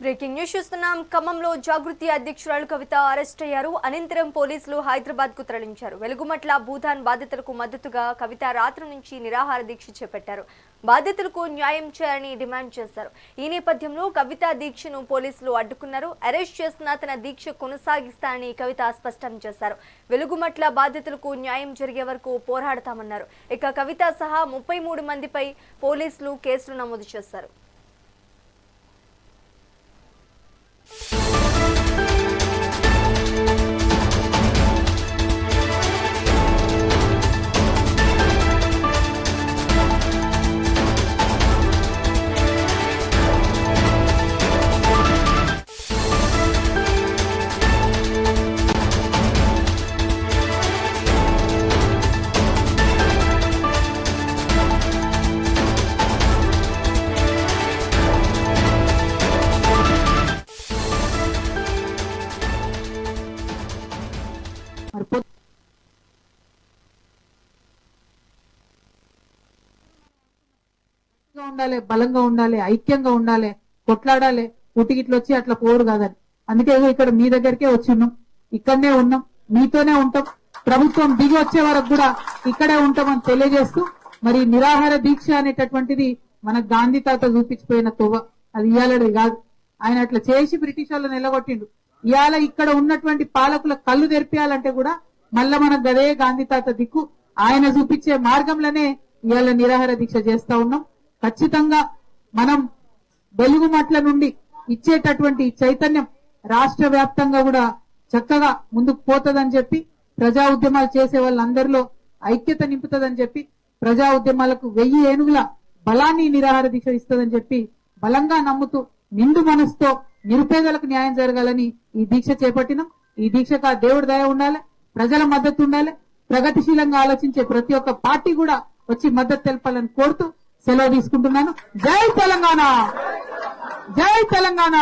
Breaking news చూస్తున్నాం. ఖమ్మంలో జాగృతి అధ్యక్షురాలు కవిత అరెస్ట్ అయ్యారు. అనంతరం పోలీసులు హైదరాబాద్ కు తరలించారు. వెలుగుమట్ల భూదాన్ బాధితులకు మద్దతుగా కవిత రాత్రి నుంచి నిరాహార దీక్ష చేపట్టారు. బాధితులకు న్యాయం చేయాలని డిమాండ్ చేశారు. ఈ నేపథ్యంలో కవిత దీక్షను పోలీసులు అడ్డుకున్నారు. అరెస్ట్ చేసిన తన దీక్ష కొనసాగిస్తానని కవిత స్పష్టం చేశారు. వెలుగుమట్ల బాధితులకు న్యాయం జరిగే వరకు పోరాడతామన్నారు. ఇక కవిత సహా 33 మందిపై పోలీసులు కేసులు నమోదు చేశారు. ఉండాలి, బలంగా ఉండాలి, ఐక్యంగా ఉండాలి, కొట్లాడాలి. పుట్టిగిట్లు వచ్చి అట్లా పోరు కాదని అందుకే ఇక్కడ మీ దగ్గరికే వచ్చిన్నాం, ఇక్కడనే ఉన్నాం, మీతోనే ఉంటాం, ప్రభుత్వం దిగి వచ్చే వరకు కూడా ఇక్కడే ఉంటామని తెలియజేస్తూ మరి నిరాహార దీక్ష అనేటటువంటిది మన గాంధీ తాత చూపించిపోయిన తొవ్వ, అది ఇయాలది కాదు. ఆయన అట్లా చేసి బ్రిటిష్ వాళ్ళు నిలగొట్టిండు. ఇవాళ ఇక్కడ ఉన్నటువంటి పాలకుల కళ్ళు తెరిపేయాలంటే కూడా మళ్ళా మనకు గదే గాంధీ తాత దిక్కు, ఆయన చూపించే మార్గంలోనే ఇవాళ నిరాహార దీక్ష చేస్తా ఉన్నాం. ఖచ్చితంగా మనం వెలుగుమట్ల నుండి ఇచ్చేటటువంటి చైతన్యం రాష్ట్ర వ్యాప్తంగా కూడా చక్కగా ముందుకు పోతుందని చెప్పి, ప్రజా ఉద్యమాలు చేసే వాళ్ళందరిలో ఐక్యత నింపుతుందని చెప్పి, ప్రజా ఉద్యమాలకు 1000 ఏనుగుల బలాన్ని నిరాహార దీక్ష ఇస్తుందని చెప్పి బలంగా నమ్ముతూ నిండు మనసుతో నిరుపేదలకు న్యాయం జరగాలని ఈ దీక్ష చేపట్టినాం. ఈ దీక్షకు ఆ దేవుడి దయ ఉండాలి, ప్రజల మద్దతు ఉండాలి, ప్రగతిశీలంగా ఆలోచించే ప్రతి ఒక్క పార్టీ కూడా వచ్చి మద్దతు తెలపాలని కోరుతూ సెలవు తీసుకుంటున్నాను. జై తెలంగాణ, జై తెలంగాణ.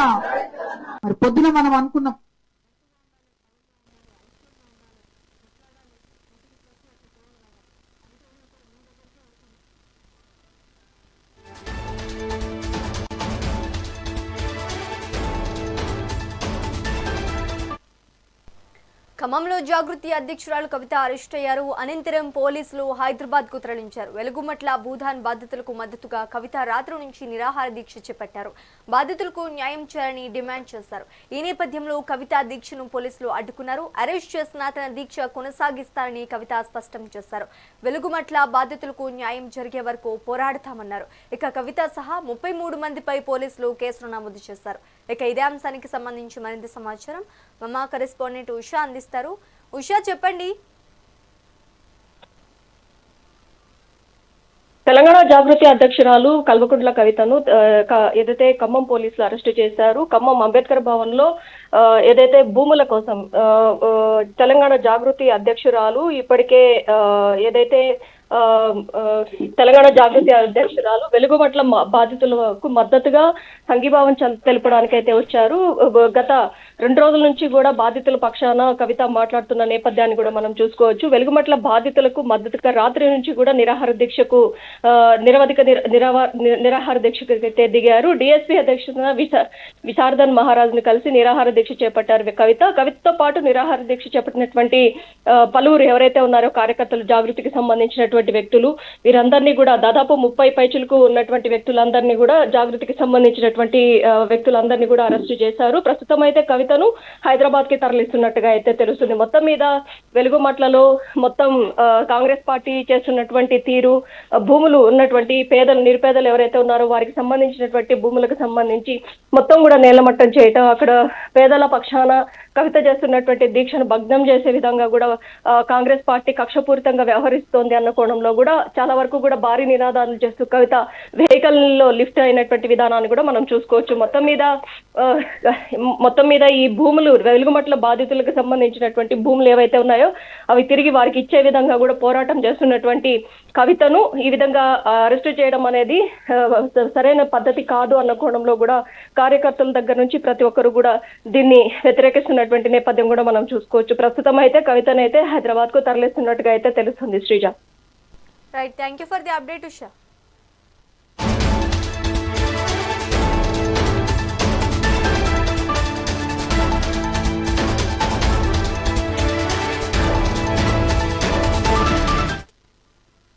మరి పొద్దున మనం అనుకున్నాం ఖమ్మంలో జాగృతి అధ్యక్షురాలు కవిత అరెస్ట్ అయ్యారు. అనంతరం పోలీసులు హైదరాబాద్ కు తరలించారు. వెలుగుమట్ల భూదాన్ బాధితులకు మద్దతుగా కవిత రాత్రి నుంచి నిరాహార దీక్ష చేపట్టారు. బాధితులకు న్యాయం చేయాలని డిమాండ్ చేశారు. ఈ నేపథ్యంలో కవిత దీక్షను పోలీసులు అడ్డుకున్నారు. అరెస్ట్ చేసిన తన దీక్ష కొనసాగిస్తారని కవిత స్పష్టం చేశారు. వెలుగుమట్ల బాధితులకు న్యాయం జరిగే వరకు పోరాడతామన్నారు. ఇక కవిత సహా 33 మందిపై పోలీసులు కేసులు నమోదు చేశారు. ఇక ఇదే అంశానికి సంబంధించి మరింత సమాచారం మా కరెస్పాండెంట్ ఉషా అందిస్తారు. ఉషా, చెప్పండి. తెలంగాణ జాగృతి అధ్యక్షురాలు కల్వకుంట్ల కవితను ఏదైతే ఖమ్మం పోలీసులు అరెస్టు చేశారు. ఖమ్మం అంబేద్కర్ భవన్ లో ఏదైతే భూముల కోసం తెలంగాణ జాగృతి అధ్యక్షురాలు ఇప్పటికే ఏదైతే తెలంగాణ జాగృతి అధ్యక్షురాలు వెలుగుమట్ల బాధితులకు మద్దతుగా సంఘీభావం తెలపడానికైతే వచ్చారు. గత 2 రోజుల నుంచి కూడా బాధితుల పక్షాన కవిత మాట్లాడుతున్న నేపథ్యాన్ని కూడా మనం చూసుకోవచ్చు. వెలుగుమట్ల బాధితులకు మద్దతుగా రాత్రి నుంచి కూడా నిరాహార దీక్షకు నిరాహార దీక్షకు అయితే దిగారు. డిఎస్పీ అధ్యక్షున విశారదన్ మహారాజ్ని కలిసి నిరాహార దీక్ష చేపట్టారు కవితతో పాటు నిరాహార దీక్ష చేపట్టినటువంటి పలువురు ఎవరైతే ఉన్నారో కార్యకర్తలు, జాగృతికి సంబంధించినటువంటి వ్యక్తులు, వీరందరినీ కూడా దాదాపు 30 పైచులకు ఉన్నటువంటి వ్యక్తులందరినీ కూడా జాగృతికి సంబంధించినటువంటి వ్యక్తులందరినీ కూడా అరెస్టు చేశారు. ప్రస్తుతం అయితే కవితను హైదరాబాద్ కి తరలిస్తున్నట్టుగా అయితే తెలుస్తుంది. మొత్తం మీద వెలుగుమట్లలో మొత్తం కాంగ్రెస్ పార్టీ చేస్తున్నటువంటి తీరు, భూములు ఉన్నటువంటి నిరుపేదలు ఎవరైతే ఉన్నారో వారికి సంబంధించినటువంటి భూములకు సంబంధించి మొత్తం కూడా నేలమట్టం చేయటం, అక్కడ పేదల పక్షాన కవిత చేస్తున్నటువంటి దీక్షను భగ్నం చేసే విధంగా కూడా కాంగ్రెస్ పార్టీ కక్షపూరితంగా వ్యవహరిస్తోంది అన్న కోణంలో కూడా చాలా వరకు కూడా భారీ నినాదాలు చేస్తూ కవిత వెహికల్ లో లిఫ్ట్ అయినటువంటి విధానాన్ని కూడా మనం చూసుకోవచ్చు. మొత్తం మీద ఈ భూములు వెలుగుమట్ల బాధితులకు సంబంధించినటువంటి భూములు ఏవైతే ఉన్నాయో అవి తిరిగి వారికి ఇచ్చే విధంగా కూడా పోరాటం చేస్తున్నటువంటి కవితను ఈ విధంగా అరెస్టు చేయడం అనేది సరైన పద్ధతి కాదు అన్న కోణంలో కూడా కార్యకర్తల దగ్గర నుంచి ప్రతి ఒక్కరు కూడా దీన్ని వ్యతిరేకిస్తున్నటువంటి నేపథ్యం కూడా మనం చూసుకోవచ్చు. ప్రస్తుతం అయితే కవితనైతే హైదరాబాద్ కు తరలిస్తున్నట్టుగా అయితే తెలుస్తుంది. Sreeja, right, thank you for the update Usha.